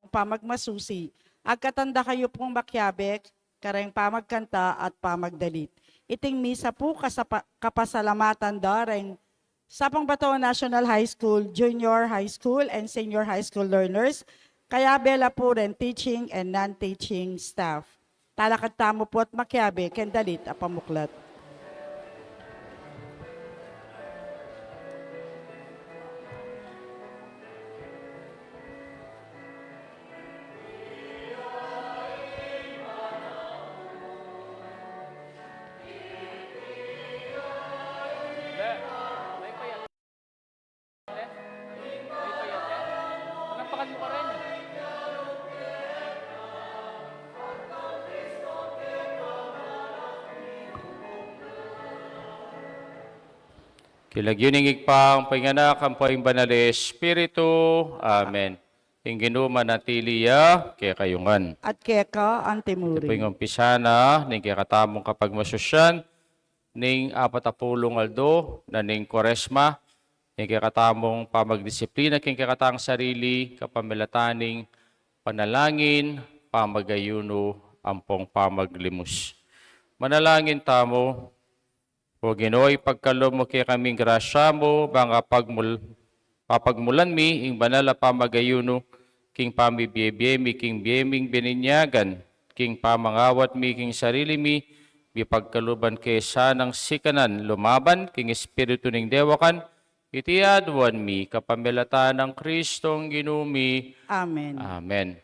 pamagmasusi. Agkatanda kayo pong makyabek, kareng pamagkanta at pamagdalit. Iting misa po kapasalamatan dareng sa Pangbato National High School, Junior High School, and Senior High School learners, kaya bela po rin teaching and non-teaching staff. Talakad tamo po at makyabe, kendalit at pamuklat. Kilagyuning igpang panganak ang poing banal Espiritu. Amen. Inginu manatiliya kaya kayungan. At keka ang Ito po timuri. yung umpisa na, ning kakatamong kapag masusyan, ning 40 aldo, na ning koresma, ning kakatamong pamagdisiplina, king kakatang sarili, kapamilataning panalangin, pamagayuno, ampong pamaglimus. Manalangin tamo, o Ginooy pagkalom mo kaya kaming grasya mo, banga papagmulan mi, ing banal na pamagayuno, king pamibiyebiyemi, king biyeming bininyagan, king pamangawat mi, king sarili mi, pagkaluban kaysa ng sikanan, lumaban, king espiritu ning dewakan, iti adwan mi, kapamilata ng Kristong ginumi. Amen. Amen.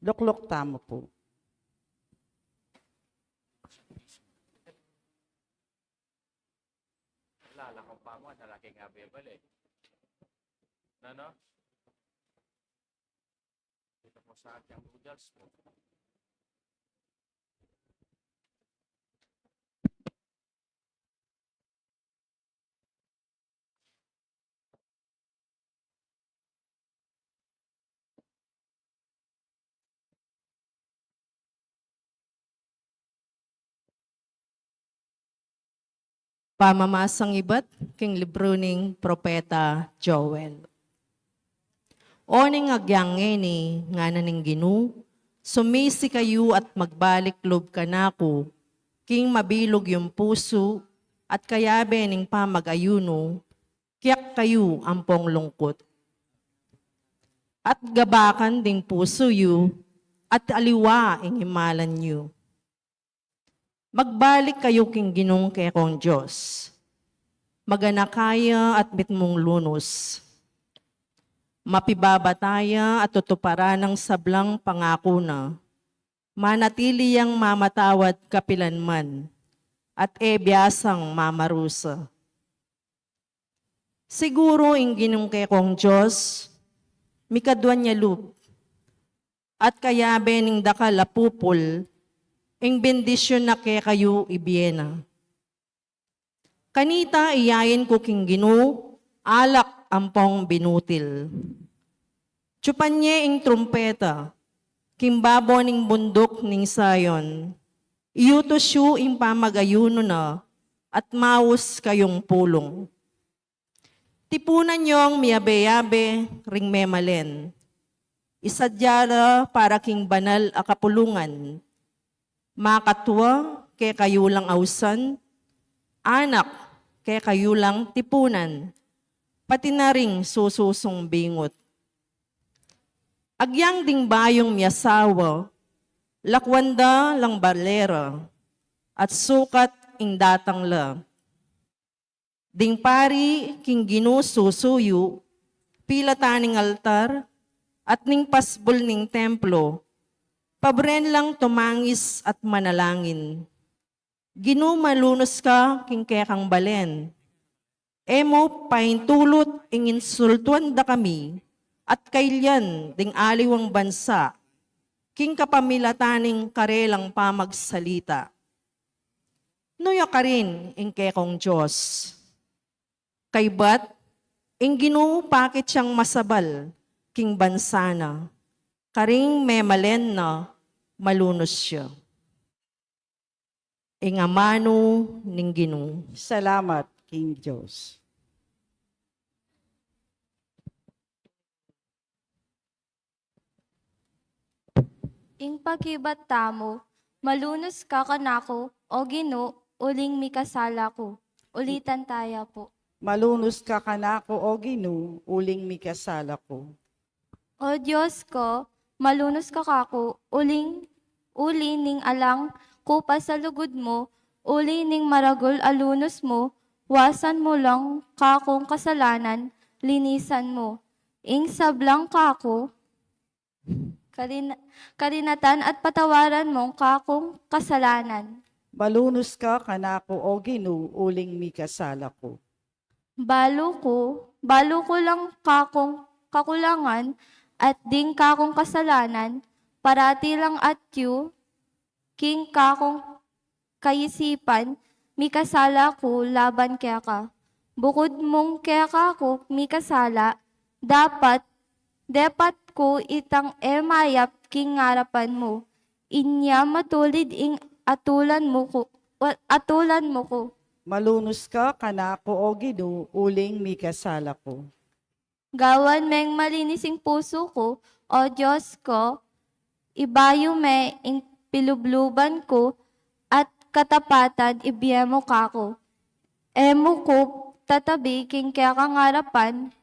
Luklok tamo po. Lalakang pa mo, nalaki nga bebal eh. Ano? Dito mo sa ating noodles mo. Pamamasang iba't king libro ning Propeta Joel. Oning agyangeni nga naning Ginu, sumisi kayo at magbalik lob kanako, king mabilog yung puso at kayabe ning pamag-ayuno, kiyak kayo ampong lungkot. At gabakan ding puso yu, at aliwa ing himalan yu. Magbalik kayo king ginong kekong Diyos. Maganakaya at bitmong lunos. Mapibabataya at tutuparan ng sablang pangako na. Manatili yang mamatawad kapilanman at biyasang mamarusa. Siguro ing ginong kekong Diyos, mikadwan niya lup, at kayabe ning dakalapupol, ing bendisyon na kaya kayo ibiyena. Kanita iyayin ko king Ginu, alak ampong binutil. Tsupanye ing trumpeta, kimbabo ning bundok ning sayon, iyutos yu ing pamagayuno na, at maus kayong pulong. Tipunan niyong miyabe-yabe ring memalen, isadyara para king banal akapulungan, makatwa kay kayo lang ausan, anak kay kayo lang tipunan, pati na ring sususong bingot. Agyang ding bayong miyasawa, lakwanda lang barlera, at sukat ing datang la. Ding pari king Ginu susuyo, pila taning altar, at ning pasbol ning templo, pabren lang tumangis at manalangin. Ginu malunos ka king kekang balen. Emo paintulot ing insultuan da kami at kailyan ding aliwang bansa king kapamilataning karelang pamagsalita. Nuya ka rin ing kekong Diyos. Kaybat ing Ginu pakit siyang masabal king bansana. Karing memalen na malunos siya. Ing amano ning Ginu. Salamat, King Diyos. Ing paghibat tamo, malunos ka kanako, o Gino, uling mikasala ko. Ulitan tayo po. Malunos ka kanako o Gino, uling mikasala ko. O Diyos ko, malunos ka kako, uli ning alang kupa sa lugod mo, uli ning maragol alunos mo, wasan mo lang kakong kasalanan, linisan mo. Ing sablang kako, karinatan at patawaran mong kakong kasalanan. Malunos ka kanako o Gino, uling mikasala ko. Balo ko lang kakong kakulangan at ding kakong kasalanan, parati lang at yu, king kakong kaisipan, mikasala ko laban kaya ka. Bukod mong kaya kako mikasala, dapat ko itang emayap king ngarapan mo. Inya matulid ing atulan mo ko. Malunos ka kanako o Gino, uling mikasala ko. Gawan meng malinising puso ko, o Diyos ko, ibayo me ing pilubluban ko, at katapatan ibiyemo kako. Emo ko tatabi king kaya kangarapan,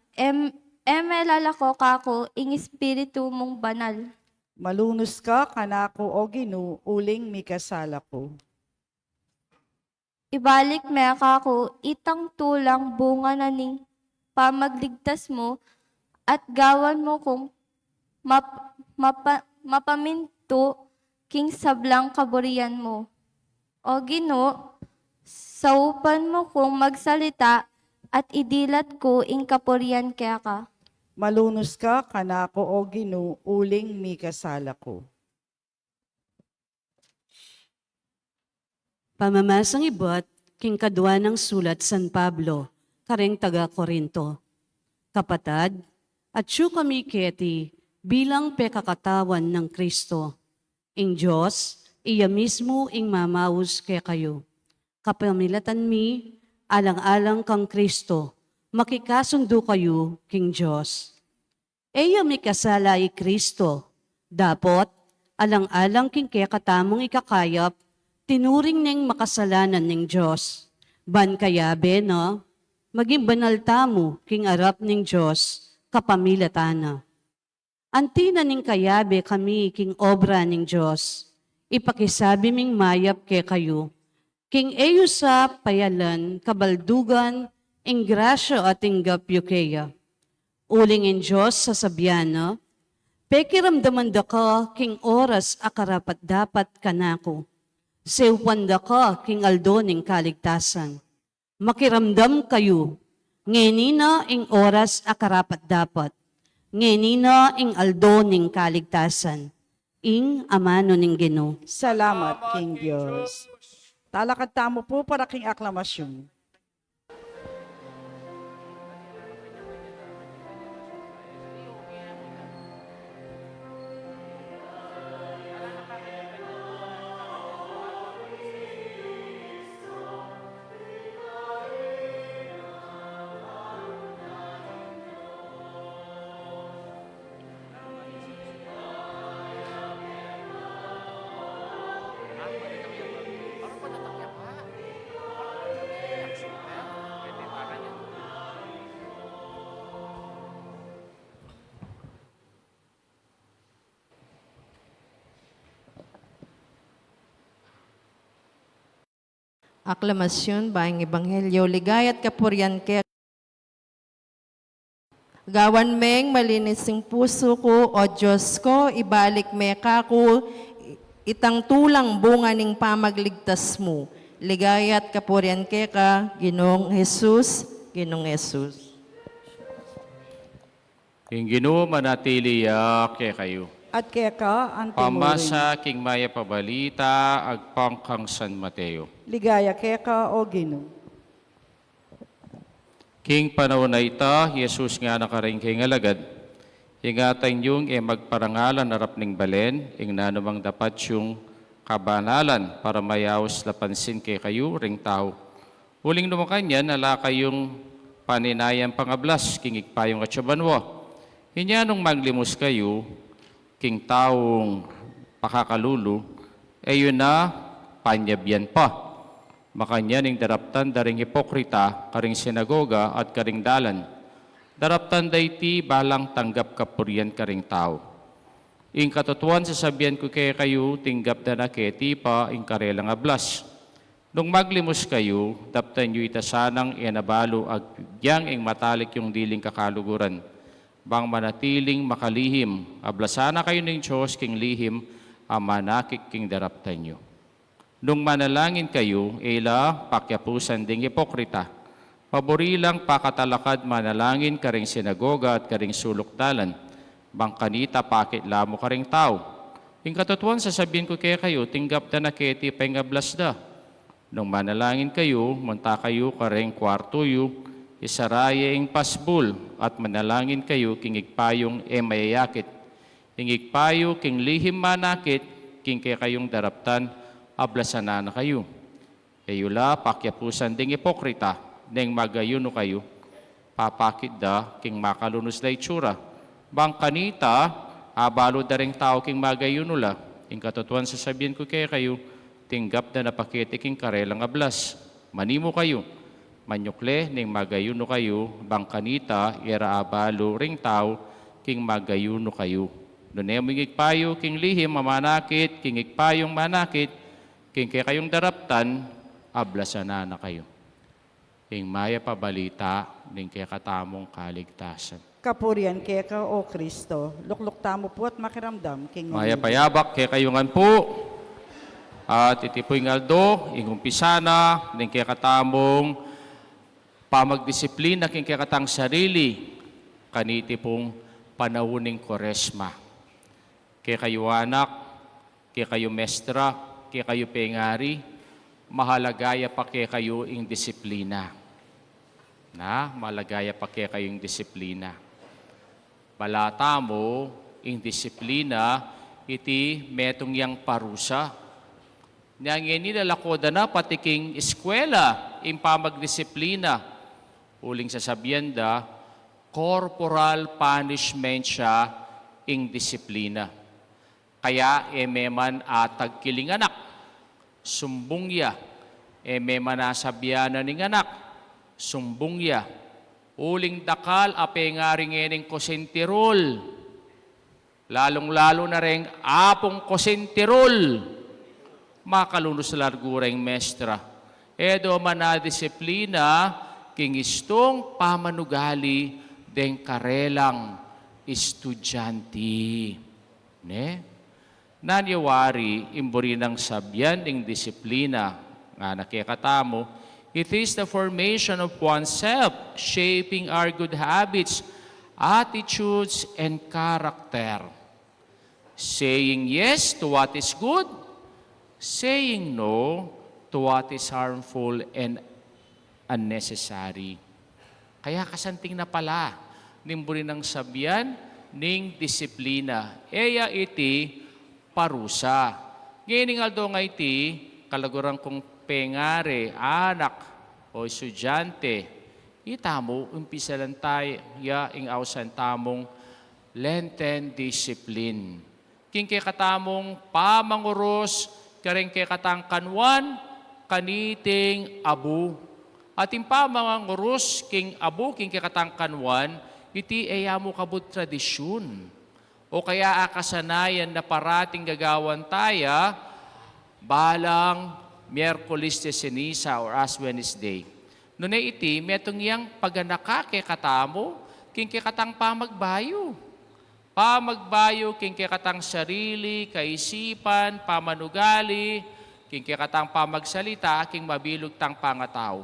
lalako kako ing espiritu mong banal. Malunos ka kanako o Gino, uling mikasala ko. Ibalik me kako itang tulang bunga na ning pamagligtas mo, at gawan mo kong mapaminto king sablang kaburian mo. O Gino, saupan mo kong magsalita at idilat ko ing kapurian kaya ka. Malunos ka kanako o Gino, uling mikasala ko. Pamamasang ibot, king kadwa ng sulat San Pablo, kareng taga Corinto. Kapatad, at siyo kami keti bilang pekakatawan ng Kristo. Ing Diyos, iya mismo ing mamawos kay kayo. Kapamilatan mi, alang-alang kang Kristo, makikasundo kayo king Diyos. Eya mi kasala i Kristo, dapot, alang-alang king kekatamong ikakayap, tinuring ning makasalanan ning Diyos. Ban kayabe, no? Maging banal tamo, king arap ning Diyos, kapamilatana. Antina ning kayabe kami, king obra ning Diyos. Ipakisabi ming mayap ke kayo. King eyo sa payalan, kabaldugan, ing grasya at inggap yukeya. Uling in Diyos sa sabyana, pekiramdaman da ka, king oras akarapat dapat kanako. Sewpanda ka, king aldo ning kaligtasan. Makiramdam kayo, ngenina ing oras akarapat dapat. Ngenina ing aldo ning kaligtasan. Ing amano ning Ginoo. Salamat, King Diyos. Talakad tamo po para king aklamasyon. Aklamasyon, baing ebanghelyo, ligayat kapurian ke. Gawan meng malinising puso ko, o Diyos ko, ibalik me kako, itang tulang bunga ning pamagligtas mo. Ligayat kapurian ke ka, Ginong Jesus, Ginong Jesus. King Ginoo manatili kay kayo. At kaya ka, ang timurin. Pamasa king maya pabalita, agpangkang San Mateo. Ligaya kaya ka, o Gino. King panahon na ita, Jesus nga nakaring king alagad. Ingatan yung magparangalan narap ning balen, ing nanumang dapat yung kabanalan para mayaos lapansin kay kayo ring tao. Uling numakanyan, nala kayong paninayang pangablas, king ikpayong at sabanwa. Hinyanong maglimos kayo, king taong pakakalulu, yun na panyabyan pa. Makanya ning daraptan daring hipokrita, karing sinagoga at karing dalan. Daraptan dayti balang tanggap kapurian karing tao. Ing katutuan sasabihan ko kaya kayo, tinggap na naketi pa ing karelang ablas. Nung maglimos kayo, daptan nyo itasanang inabalo ag yang ing matalik yung diling kakaluguran. Bang manatiling makalihim, ablasana kayo ng Diyos king lihim, amanakik king daraptan nyo. Nung manalangin kayo, ila pakyapusan ding hipokrita. Paborilang pakatalakad manalangin karing sinagoga at karing sulukdalan. Bang kanita pakit lamo karing tao. Ing katutuan sasabihin ko kaya kayo, tinggap na naketi pa ing ablas da. Nung manalangin kayo, munta kayo karing kwartuyo, isaraya ing pasbul, at manalangin kayo king igpayong mayayakit. Ing igpayo king lihim manakit, king kaya kayong daraptan, ablasana na kayo. Eyula, pakyapusan ding hipokrita, neng magayuno kayo, papakit da king makalunos da itsura. Bang kanita, abalo da ring tao king magayuno la. Ing katutuan sasabihin ko kaya kayo, tinggap na napakiti king karelang ablas. Manimo kayo, manyukle ning magayuno kayo, bang kanita, iraabalo ring tao, king magayuno kayo. Nunemo igpayo, king lihim, mamanakit, king igpayong manakit, king kaya kayong daraptan, ablasana na kayo. King maya pabalita, ning kaya katamong kaligtasan. Kapurian kaya ka, O Kristo, lukluk tamo po at makiramdam, King Maya payabak, kaya kayungan po, at itipoy ngaldo, ingumpisana, ning kaya katamong pamagdisiplina, king kaya katang sarili, kaniti pong panawuning koresma. Kaya kayo anak, kaya kayo mestra, kaya kayo pengari, mahalagaya pa kaya kayo ing disiplina. Malagaya pa kaya kayong disiplina. Balata mo, ing disiplina, iti metong yang parusa. Nangyan nilalakoda na pati king eskwela, ing pamagdisiplina. Uling sasabihan da, corporal punishment siya ing disiplina. Kaya meman atag kiling anak, sumbong ya, meman nasabyanan ning anak, sumbong ya. Uling dakal, apengaring ening kosentirol. Lalong-lalo na rin apong kosentirol. Makalunos largureng mestra. Edo manadisiplina, king istong pamanugali, deng karelang estudyante. Nanyawari, imburi ng sabyan ng disiplina, nga nakikatamo, it is the formation of oneself, shaping our good habits, attitudes, and character. Saying yes to what is good, saying no to what is harmful and unnecessary. Kaya kasanting na pala, nimburi ng sabyan, ning disiplina. Eya iti parusa. Ngayon nga do nga iti, kalagurang kong pengare, anak, o estudyante, itamo, umpisa lang tayo, ing ausan tamong Lenten discipline. King kay katamong pamanguros, karing kay katang kanwan, kaniting abu. At yung pamanguros, king abu, king kay katang kanwan, iti mo kabut tradisyon. O kaya akasanayan na parating gagawan taya, balang Miyerkules de Ceniza or Ash Wednesday. Noon ay iti, metong yang paganaka kay katamo, king kay katang pamagbayo. Pamagbayo, king kay katang sarili, kaisipan, pamanugali, king kay katang pamagsalita, king mabilog tang pangataw.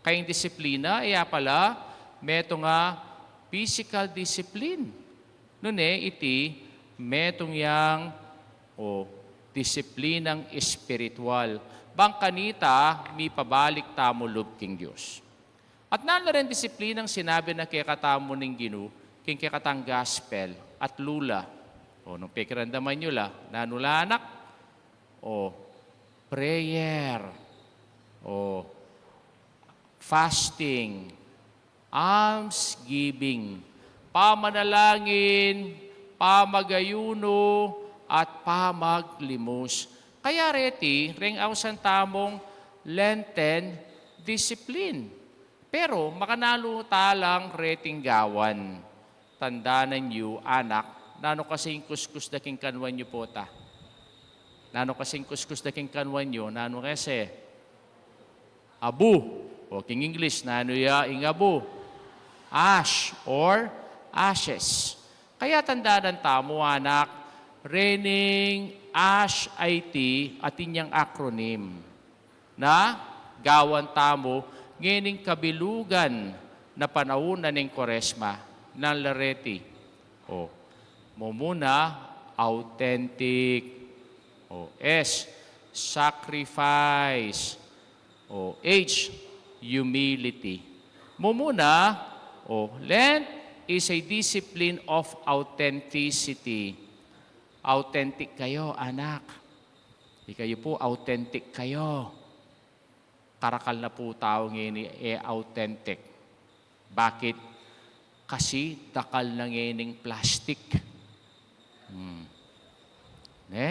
Kayong disiplina, pala, meto nga physical discipline. Noon iti, metong yang disiplinang espiritual. Bang kanita, mi pabalik tamo loob king Diyos. At nala rin disiplinang sinabi na kaya katamo ning Ginu, king kaya katang gospel at lula. Nung pekirandaman nyo la, nanulanak, prayer, fasting, almsgiving, pamanalangin, pamagayuno, at pamaglimos. Kaya reti, ring awsan tamong Lenten discipline. Pero makanalo talang reting gawan. Tandanan niyo, anak, nano kasing kuskus daking kanwan niyo po ta. Nano kasing kuskus daking kanwan niyo, nano kasi abu, o king English, nano ya ing abu, ash or ashes. Kaya tandaan tamo, anak, rening ash IT at inyang acronym na gawan tamo ngening kabilugan na panahon na ning Koresma ng Lareti. O, mo muna, authentic. O, S, sacrifice. O, H, humility. Mo muna, o, Lent is a discipline of authenticity. Authentic kayo, anak. Di kayo po, authentic kayo. Karakal na po tao ngayon authentic. Bakit? Kasi takal na ngayon plastic. Ne?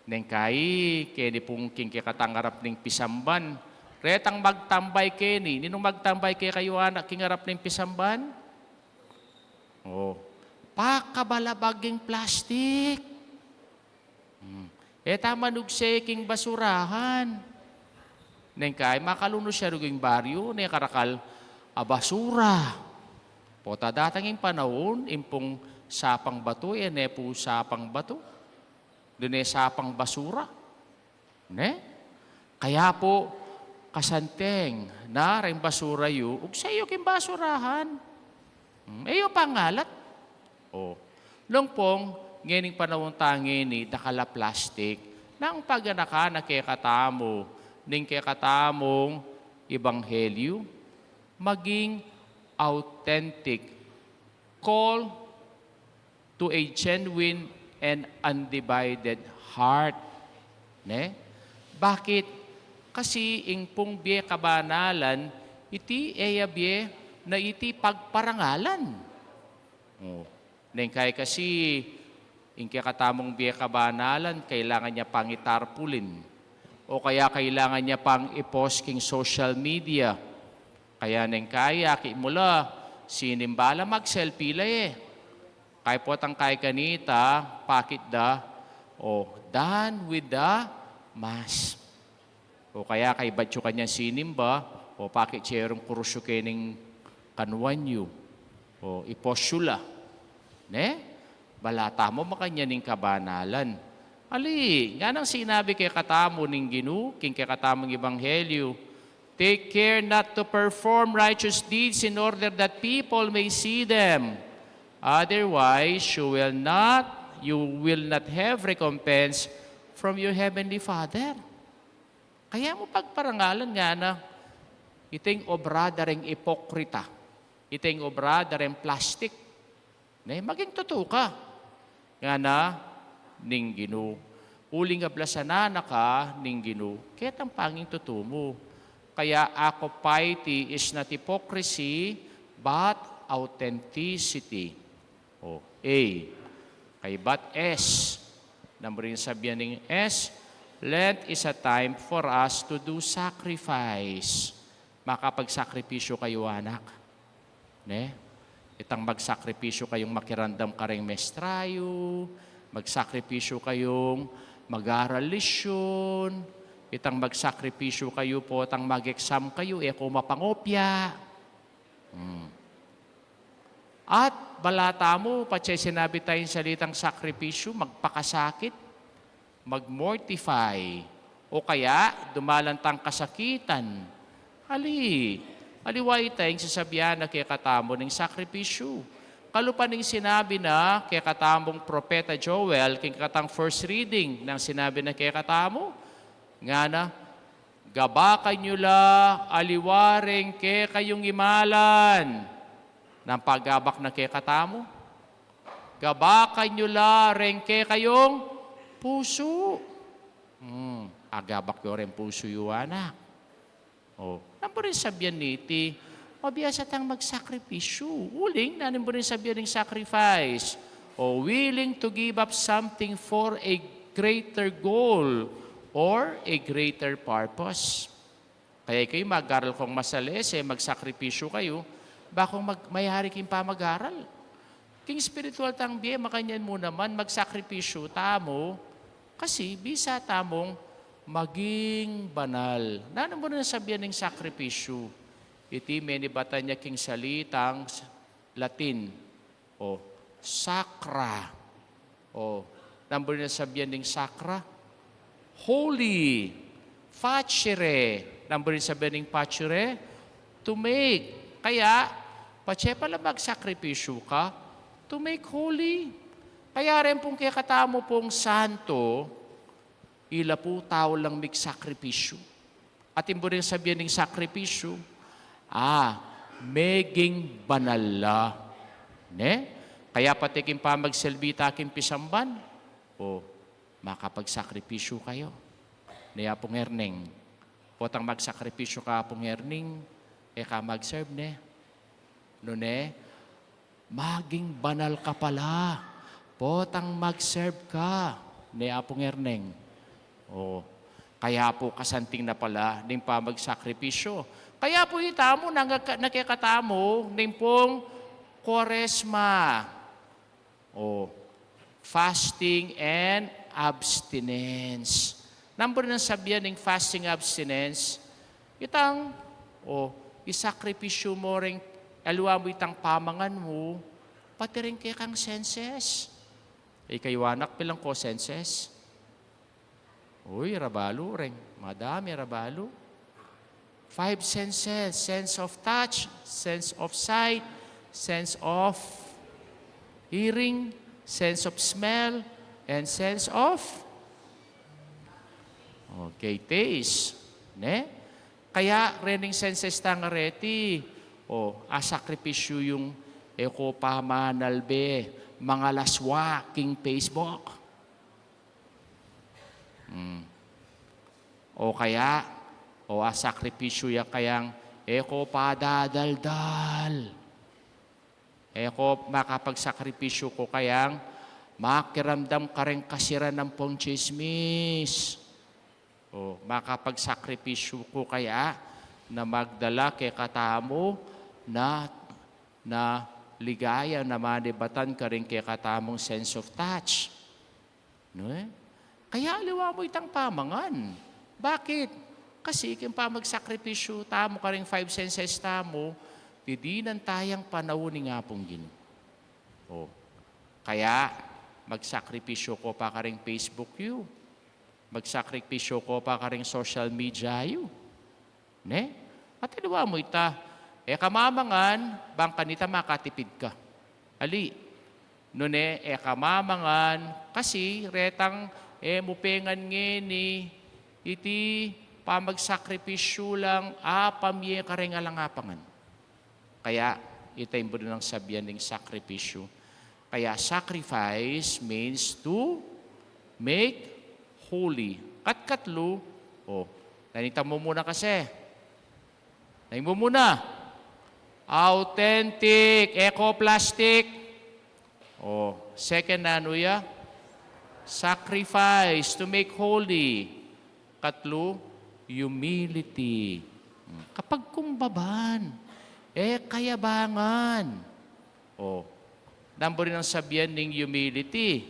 Neng kay pong kikikatangarap ng pisamban. Retang magtambay kini. Ninong magtambay kayo anak kingarap ng pisamban? Oh. Pakabalabaging plastic. Tama nugseking basurahan. Neng kay makaluno siya ruging baryo, ne karakal basura. Pota datanging panahon, impong sapang bato, ne po sapang bato. Dune sapang basura. Ne? Kaya po, kasanteng, na rin basura yu, ug sayo king basurahan. Eyo pangalat. O, longpong, ngening panahon tangini, dakala plastic, nang paganaka na kekatamo, ning kekatamong ebanghelyo, maging authentic. Call to a genuine and undivided heart. Ne? Bakit? Kasi ingpong biye kabanalan, iti biye na iti pagparangalan. Oh. Neng kay kasi, ingkakatamong biye kabanalan, kailangan niya pangitarpulin. O kaya kailangan niya pang i-post king social media. Kaya neng kaya, mula, sinimbala mag-selfie la Kaya po tang kay kanita, pakit da, o done with the mass. O kaya kay batyo kanya sinimba, o pakit siyerong kurusyo kening kanwanyo. O iposyula. Ne? Balata mo makanya ning kabanalan. Ali, nga nang sinabi kay katamo ning Ginu, king kay katamong ebanghelyo, take care not to perform righteous deeds in order that people may see them. Otherwise, you will not have recompense from your heavenly Father. Kaya mo pagparangalan nga na, iting obra dareng ipokrita, iting obra dareng plastic. Ne, maging totoo ka. Nga na, ning Ginu. Uling ablasanana ka, ning Ginu. Kahit ang panging totoo mo. Kaya ako piety is not hypocrisy, but authenticity. O, A. Kay but S. Namurin sabihan ng S, Lent is a time for us to do sacrifice. Makapagsakripisyo kayo, anak. Ne? Itang magsakripisyo kayong makirandam kareng mestrayo, magsakripisyo kayong mag-aaralisyon, itang magsakripisyo kayo po, itang mag-exam kayo, kung mapangopya. At balata mo, patsay sinabi tayong salitang sakripisyo, magpakasakit, mag-mortify, o kaya dumalantang kasakitan. Aliway tayong sasabihan na kaya katamo ng sakripisyo. Kalupan ng sinabi na kaya katamong Propeta Joel, kaya katang first reading ng sinabi na kaya katamo, nga na, gabakan nyo la, aliwaring kaya kayong imalan, ng paggabak na kaya katamo. Gabakan nyo la, ring kaya kayong puso. Agabak nyo rin puso yung anak. O, naman rin sabihan niti, mabiyasa tang magsakripisyo. Uling, nanin mo rin sabihan ng sacrifice. o willing to give up something for a greater goal or a greater purpose. Kaya kayo mag-aral kong masalis, magsakripisyo kayo, bakong mayari kayong pa mag-aral. King spiritual tang biye, makanyan mo naman, magsakripisyo tamo, kasi bisa tamong maging banal. Nano mo na sabihan ng sakripisyo? Iti menibatan niya king salitang Latin, o sacra, o number na sabihan ng sacra, holy, facere, number na sabihan ng facere, to make. Kaya, pache pala magsakripisyo ka, to make holy. Kaya rin pong kikatamo pong santo, ila po tao lang magsakripisyo. At imbo rin sabihan ng sakripisyo, meging banal la. Ne? Kaya pati kin pa magselbita kin pisamban, makapagsakripisyo kayo. Niya pong herning. Potang magsakripisyo ka pong herning, ka mag-serve ne. No ne? Maging banal ka pala. Potang mag-serve ka. Niya pong herning. Kaya po kasanting na pala ning pa magsakripisyo. Kaya po itamo, nakikatamo, ning pong Kwaresma. Fasting and abstinence. Number ng sabihan ng fasting abstinence, itang, isakripisyo mo rin, alwa mo itang pamangan mo, pati rin kay kang senses. Kayo anak, pilang ko senses? Uy, rabalo rin. Madami, rabalo. 5 senses. Sense of touch, sense of sight, sense of hearing, sense of smell, and sense of taste. Ne? Kaya, rening senses tangareti. Sakripisyo yung eko pamanalbe, mga laswa, king Facebook. Kaya, sakripisyo ya kayang eko padadaldal. Eko makapagsakripisyo ko kayang makiramdam ka rin kasiran ng pong chismis. Makapagsakripisyo ko kaya na magdala kay katamo na ligaya na manibatan ka rin kay katamong sense of touch. No? Kaya aliwa mo itang pamangan. Bakit? Kasi kung pa magsakripisyo, tamo ka rin 5 senses tamo, di nan tayang panahon ni nga pong Ginoo. Kaya, magsakripisyo ko pa ka rin Facebook you. Magsakripisyo ko pa ka rin social media you. Ne? At aliwa mo ita, kamamangan, bang kanita makatipid ka. Ali, nune, kamamangan, kasi retang, mupengan ngeni, iti pamagsakripisyo lang, pamye ka rin alangapangan. Kaya, itay mo ng sabihan ng sakripisyo. Kaya, sacrifice means to make holy. Katkatlo, nanita mo muna kasi. Nanita mo muna. Authentic, eco-plastic. Second na ano ya? Sacrifice to make holy. Katlo, humility. Kapag kumbaban, kayabangan. Number ng sabihan ng humility.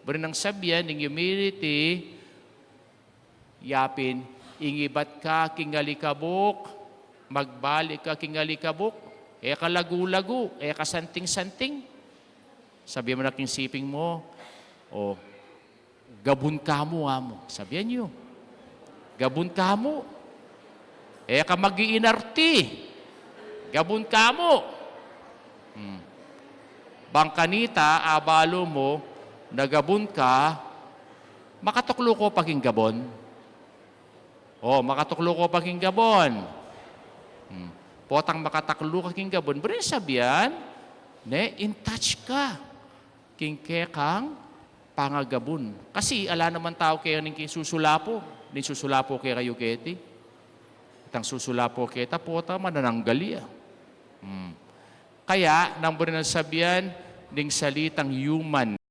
Bari ng sabihan ng humility, yapin, ingibat ka kingalikabok, magbalik ka kingalikabok, kalagu-lagu, kasanting-santing. Sabihan mo na kinsiping mo, gabun ka mo, amo. Sabihan nyo, gabun ka mo. Ka mag-iinarti. Gabun ka mo. Bangkanita, abalo mo, nagabun ka, makatuklo ko paging gabon. Makatuklo ko paging gabon. Potang makataklo ka king gabon. Pero sabihan, in touch ka. King kekang pangagabon. Kasi ala naman tao kayo ng susulapo. Ning susulapo kayo kayo keti. Itang susulapo kita, pota manananggali. Kaya, nang buri ng sabihan, ning salitang human